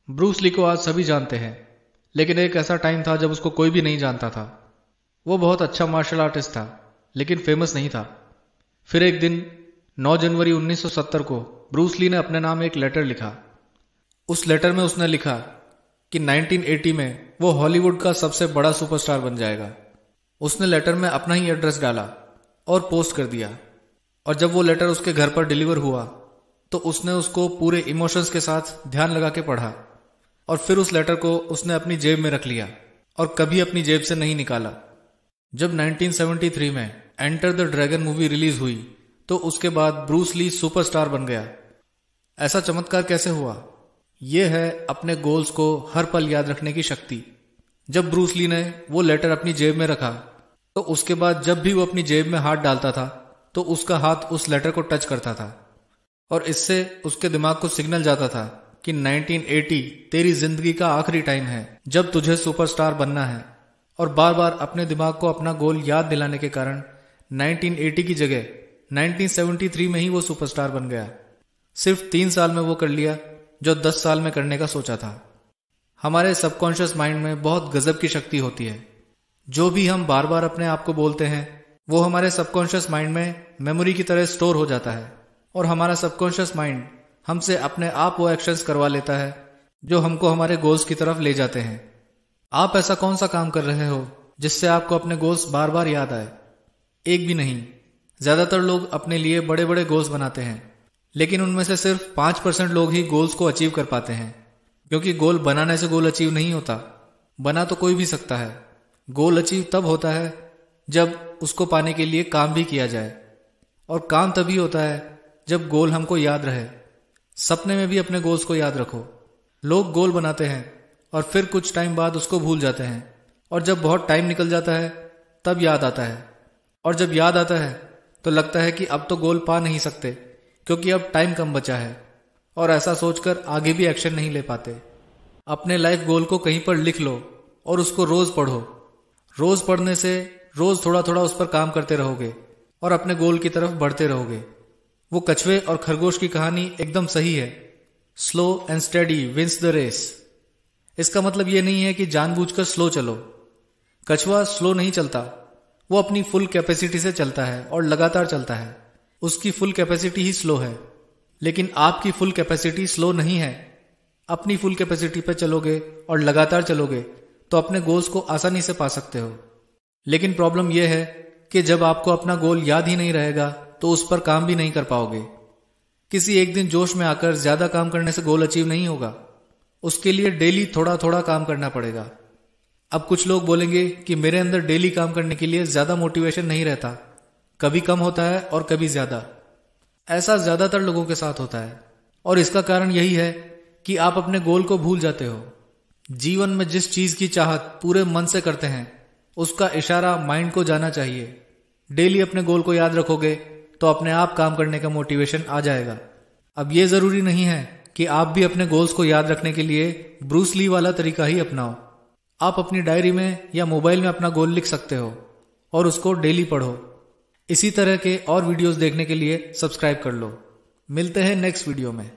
Bruce Lee को आज सभी जानते हैं, लेकिन एक ऐसा टाइम था जब उसको कोई भी नहीं जानता था। वो बहुत अच्छा मार्शल आर्टिस्ट था, लेकिन फेमस नहीं था। फिर एक दिन 9 जनवरी 1970 को ब्रूस ली ने अपने नाम एक लेटर लिखा। उस लेटर में उसने लिखा कि 1980 में वो हॉलीवुड का सबसे बड़ा सुपरस्टार बन जाएगा। उसने लेटर में अपना ही एड्रेस डाला और पोस्ट कर दिया। और जब वो लेटर उसके घर पर डिलीवर हुआ तो उसने उसको पूरे इमोशंस के साथ ध्यान लगा के पढ़ा, और फिर उस लेटर को उसने अपनी जेब में रख लिया और कभी अपनी जेब से नहीं निकाला। जब 1973 में enter the dragon movie release हुई तो उसके बाद ब्रूस ली सुपरस्टार बन गया। ऐसा चमत्कार कैसे हुआ? यह है अपने गोल्स को हर पल याद रखने की शक्ति। जब ब्रूस ली ने वो लेटर अपनी जेब में रखा तो उसके बाद जब भी वो अपनी जेब में हाथ डालता था तो उसका हाथ उस लेटर को टच करता था, और इससे उसके दिमाग को सिग्नल जाता था कि 1980 तेरी जिंदगी का आखिरी टाइम है जब तुझे सुपरस्टार बनना है। और बार बार अपने दिमाग को अपना गोल याद दिलाने के कारण 1980 की जगह 1973 में ही वो सुपरस्टार बन गया। सिर्फ 3 साल में वो कर लिया जो 10 साल में करने का सोचा था। हमारे सबकॉन्शियस माइंड में बहुत गजब की शक्ति होती है। जो भी हम बार बार अपने आप को बोलते हैं वो हमारे सबकॉन्शियस माइंड में मेमोरी की तरह स्टोर हो जाता है, और हमारा सबकॉन्शियस माइंड हमसे अपने आप वो एक्शंस करवा लेता है जो हमको हमारे गोल्स की तरफ ले जाते हैं। आप ऐसा कौन सा काम कर रहे हो जिससे आपको अपने गोल्स बार बार याद आए? एक भी नहीं। ज्यादातर लोग अपने लिए बड़े बड़े गोल्स बनाते हैं, लेकिन उनमें से सिर्फ 5% लोग ही गोल्स को अचीव कर पाते हैं। क्योंकि गोल बनाने से गोल अचीव नहीं होता। बना तो कोई भी सकता है, गोल अचीव तब होता है जब उसको पाने के लिए काम भी किया जाए, और काम तभी होता है जब गोल हमको याद रहे। सपने में भी अपने गोल्स को याद रखो। लोग गोल बनाते हैं और फिर कुछ टाइम बाद उसको भूल जाते हैं, और जब बहुत टाइम निकल जाता है तब याद आता है, और जब याद आता है तो लगता है कि अब तो गोल पा नहीं सकते क्योंकि अब टाइम कम बचा है, और ऐसा सोचकर आगे भी एक्शन नहीं ले पाते। अपने लाइफ गोल को कहीं पर लिख लो और उसको रोज पढ़ो। रोज पढ़ने से रोज थोड़ा थोड़ा उस पर काम करते रहोगे और अपने गोल की तरफ बढ़ते रहोगे। वो कछुए और खरगोश की कहानी एकदम सही है। Slow and steady wins the race. इसका मतलब ये नहीं है कि जानबूझकर स्लो चलो। कछुआ स्लो नहीं चलता, वो अपनी फुल कैपेसिटी से चलता है और लगातार चलता है। उसकी फुल कैपेसिटी ही स्लो है, लेकिन आपकी फुल कैपेसिटी स्लो नहीं है। अपनी फुल कैपेसिटी पे चलोगे और लगातार चलोगे तो अपने गोल्स को आसानी से पा सकते हो। लेकिन प्रॉब्लम यह है कि जब आपको अपना गोल याद ही नहीं रहेगा तो उस पर काम भी नहीं कर पाओगे। किसी एक दिन जोश में आकर ज्यादा काम करने से गोल अचीव नहीं होगा। उसके लिए डेली थोड़ा थोड़ा काम करना पड़ेगा। अब कुछ लोग बोलेंगे कि मेरे अंदर डेली काम करने के लिए ज्यादा मोटिवेशन नहीं रहता, कभी कम होता है और कभी ज्यादा। ऐसा ज्यादातर लोगों के साथ होता है, और इसका कारण यही है कि आप अपने गोल को भूल जाते हो। जीवन में जिस चीज की चाहत पूरे मन से करते हैं उसका इशारा माइंड को जाना चाहिए। डेली अपने गोल को याद रखोगे तो अपने आप काम करने का मोटिवेशन आ जाएगा। अब ये जरूरी नहीं है कि आप भी अपने गोल्स को याद रखने के लिए ब्रूस ली वाला तरीका ही अपनाओ। आप अपनी डायरी में या मोबाइल में अपना गोल लिख सकते हो और उसको डेली पढ़ो। इसी तरह के और वीडियोस देखने के लिए सब्सक्राइब कर लो। मिलते हैं नेक्स्ट वीडियो में।